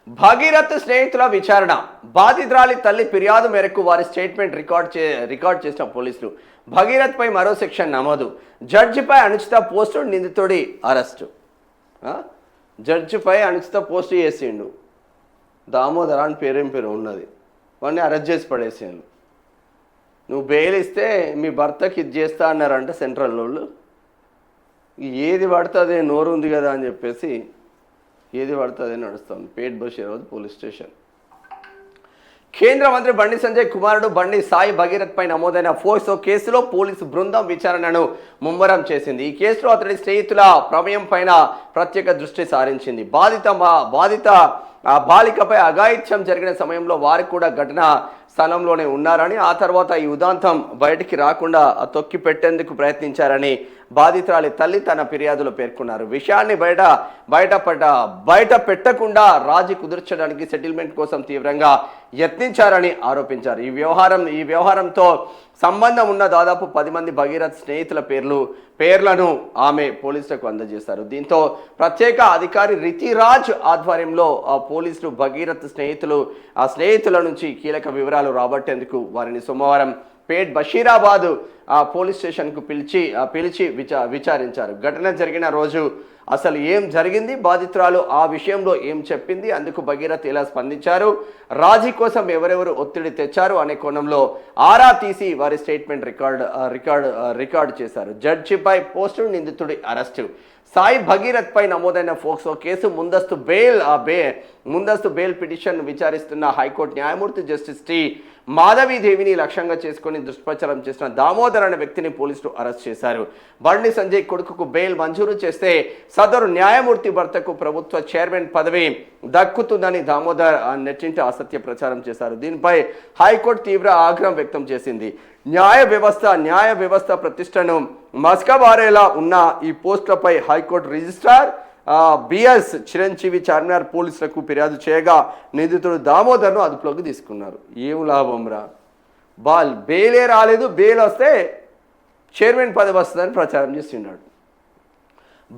భగీరథ్ స్నేహితుల విచారణ. బాధితురాలి తల్లి ఫిర్యాదు మేరకు వారి స్టేట్మెంట్ రికార్డ్ చేసిన పోలీసులు. భగీరథ్ పై మరో సెక్షన్ నమోదు. జడ్జిపై అనుచిత పోస్టు, నిందితుడి అరెస్టు. జడ్జిపై అనుచిత పోస్టు చేసిండు. దామోదర్ అని పేరేం పేరు ఉన్నది, వాడిని అరెస్ట్ చేసి పడేసాను. నువ్వు బెయిల్ ఇస్తే మీ భర్తకి ఇది చేస్తా అన్నారంట సెంట్రల్ వాళ్ళు. ఏది పడుతుంది, నోరు ఉంది కదా అని చెప్పేసి ఏది పడుతుంది నడుస్తుంది. పేట్ బషీరాబాద్ పోలీస్ స్టేషన్. కేంద్ర మంత్రి బండి సంజయ్ కుమారుడు బండి సాయి భగీరథ్ పై నమోదైన ఫోక్సో కేసులో పోలీసు బృందం విచారణను ముమ్మరం చేసింది. ఈ కేసులో అతడి స్నేహితుల ప్రమేయం పైన ప్రత్యేక దృష్టి సారించింది. బాధిత బాలికపై అఘాయిత్యం జరిగిన సమయంలో వారు కూడా ఘటన స్థలంలోనే ఉన్నారని, ఆ తర్వాత ఈ ఉదాంతం బయటికి రాకుండా తొక్కి పెట్టేందుకు ప్రయత్నించారని బాధితురాలి తల్లి తన ఫిర్యాదులో పేర్కొన్నారు. విషయాన్ని బయట పెట్టకుండా రాజీ కుదుర్చడానికి సెటిల్మెంట్ కోసం తీవ్రంగా యత్నించారని ఆరోపించారు. ఈ వ్యవహారంతో సంబంధం ఉన్న దాదాపు 10 మంది భగీరథ్ స్నేహితుల పేర్లను ఆమె పోలీసులకు అందజేశారు. దీంతో ప్రత్యేక అధికారి రితిరాజ్ ఆధ్వర్యంలో పోలీసులు భగీరథ్ స్నేహితుల నుంచి కీలక వివరాలు రాబట్టేందుకు వారిని సోమవారం పేట్ బషీరాబాద్ పోలీస్ స్టేషన్కు పిలిచి విచారించారు. ఘటన జరిగిన రోజు అసలు ఏం జరిగింది, బాధితురాలు ఆ విషయంలో ఏం చెప్పింది, అందుకు భగీరథ్ ఎలా స్పందించారు, రాజీ కోసం ఎవరెవరు ఒత్తిడి తెచ్చారు అనే కోణంలో ఆరా తీసి వారి స్టేట్మెంట్ రికార్డు చేశారు. జడ్జిపై పోస్టు, నిందితుడి అరెస్టు. సాయి భగీరథ్ పై నమోదైన ఫోక్సో కేసు ముందస్తు బెయిల్ పిటిషన్ విచారిస్తున్న హైకోర్టు న్యాయమూర్తి జస్టిస్ టి మాధవీదేవిని లక్ష్యంగా చేసుకుని దుష్ప్రచారం చేసిన దామోదర్ అనే వ్యక్తిని పోలీసులు అరెస్ట్ చేశారు. బండి సంజయ్ కొడుకుకు బెయిల్ మంజూరు చేస్తే సదరు న్యాయమూర్తి భర్తకు ప్రభుత్వ చైర్మన్ పదవి దక్కుతుందని దామోదర్ నెట్టింట అసత్య ప్రచారం చేశారు. దీనిపై హైకోర్టు తీవ్ర ఆగ్రహం వ్యక్తం చేసింది. న్యాయ వ్యవస్థ ప్రతిష్టను మస్కబారేలా ఉన్న ఈ పోస్టులపై high court registrar B S Chiranjeevi Charminar పోలీసులకు ఫిర్యాదు చేయగా నిందితుడు దామోదర్ను అదుపులోకి తీసుకున్నారు. ఏం లాభం రా, బెయిలే రాలేదు, బెయిల్ వస్తే చైర్మన్ పదవి వస్తుందని ప్రచారం చేస్తున్నాడు.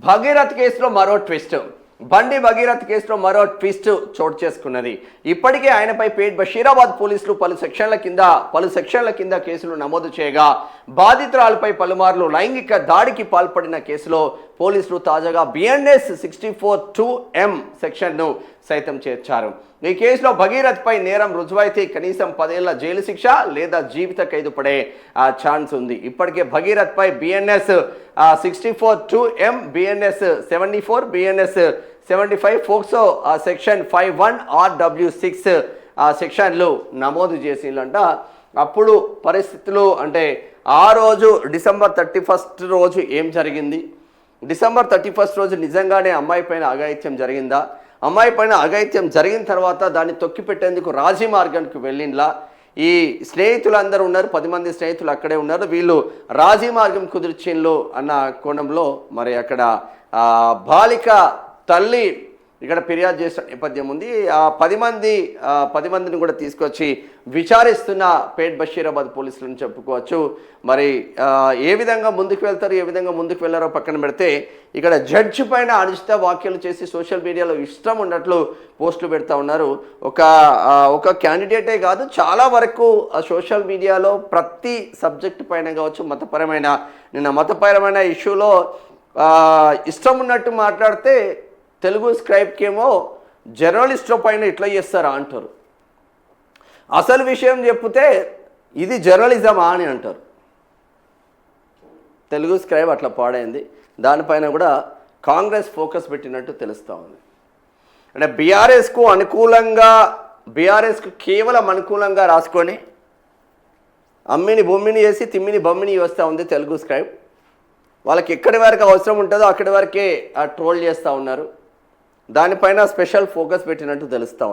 భగీరథ్ కేసులో మరో ట్విస్ట్. భగీరథ్ కేసులో మరో ట్విస్ట్ చోటు చేసుకున్నది. ఇప్పటికే ఆయనపై పేట్ బషీరాబాద్ పోలీసులు పలు సెక్షన్ల కింద కేసులు నమోదు చేయగా, బాధితురాలపై పలుమార్లు లైంగిక దాడికి పాల్పడిన కేసులో పోలీసులు తాజాగా BNS 64(2)M సెక్షన్ను సైతం చేర్చారు. ఈ కేసులో భగీరథ్ పై నేరం రుజువైతే కనీసం 10 ఏళ్ల జైలు శిక్ష లేదా జీవిత ఖైదు పడే ఛాన్స్ ఉంది. ఇప్పటికే భగీరథ్ పై BNS 64(2)M, BNS 74, BNS 75 POCSO section 51 RW6 సెక్షన్లు నమోదు చేసిందంట. అప్పుడు పరిస్థితులు అంటే ఆ రోజు డిసెంబర్ 31 రోజు ఏం జరిగింది, డిసెంబర్ 31 రోజు నిజంగానే అమ్మాయి పైన అఘాయిత్యం జరిగిందా, అమ్మాయి పైన అఘాయిత్యం జరిగిన తర్వాత దాన్ని తొక్కిపెట్టేందుకు రాజీ మార్గానికి వెళ్ళిండ్లా, ఈ స్నేహితులు ఉన్నారు, 10 మంది స్నేహితులు అక్కడే ఉన్నారు, వీళ్ళు రాజీ మార్గం కుదిర్చిన్లు అన్న కోణంలో మరి అక్కడ బాలిక తల్లి ఇక్కడ ఫిర్యాదు చేసిన నేపథ్యం ఉంది. ఆ 10 మందిని కూడా తీసుకొచ్చి విచారిస్తున్న పేట్ బషీరాబాద్ పోలీసులను చెప్పుకోవచ్చు. మరి ఏ విధంగా ముందుకు వెళ్తారు, ఏ విధంగా ముందుకు వెళ్ళారో పక్కన పెడితే, ఇక్కడ జడ్జి పైన అనుచిత వ్యాఖ్యలు చేసి సోషల్ మీడియాలో ఇష్టం ఉన్నట్లు పోస్టులు పెడతా ఉన్నారు. ఒక క్యాండిడేటే కాదు, చాలా వరకు సోషల్ మీడియాలో ప్రతి సబ్జెక్టు పైన కావచ్చు, మతపరమైన ఇష్యూలో ఇష్టం ఉన్నట్టు మాట్లాడితే తెలుగు స్క్రైబ్కేమో జర్నలిస్టుల పైన ఇట్లా చేస్తారా అంటారు. అసలు విషయం చెప్తే ఇది జర్నలిజమా అని అంటారు. తెలుగు స్క్రైబ్ అట్లా పాడైంది. దానిపైన కూడా కాంగ్రెస్ ఫోకస్ పెట్టినట్టు తెలుస్తూ ఉంది. అంటే బీఆర్ఎస్కు కేవలం అనుకూలంగా రాసుకొని అమ్మిని బొమ్మిని చేసి తిమ్మిని బొమ్మిని వస్తూ ఉంది తెలుగు స్క్రైబ్. వాళ్ళకి ఎక్కడి వరకు అవసరం ఉంటుందో అక్కడి వరకే ట్రోల్ చేస్తూ ఉన్నారు. దానిపైన స్పెషల్ ఫోకస్ పెట్టినట్టు తెలుస్తూ ఉంది.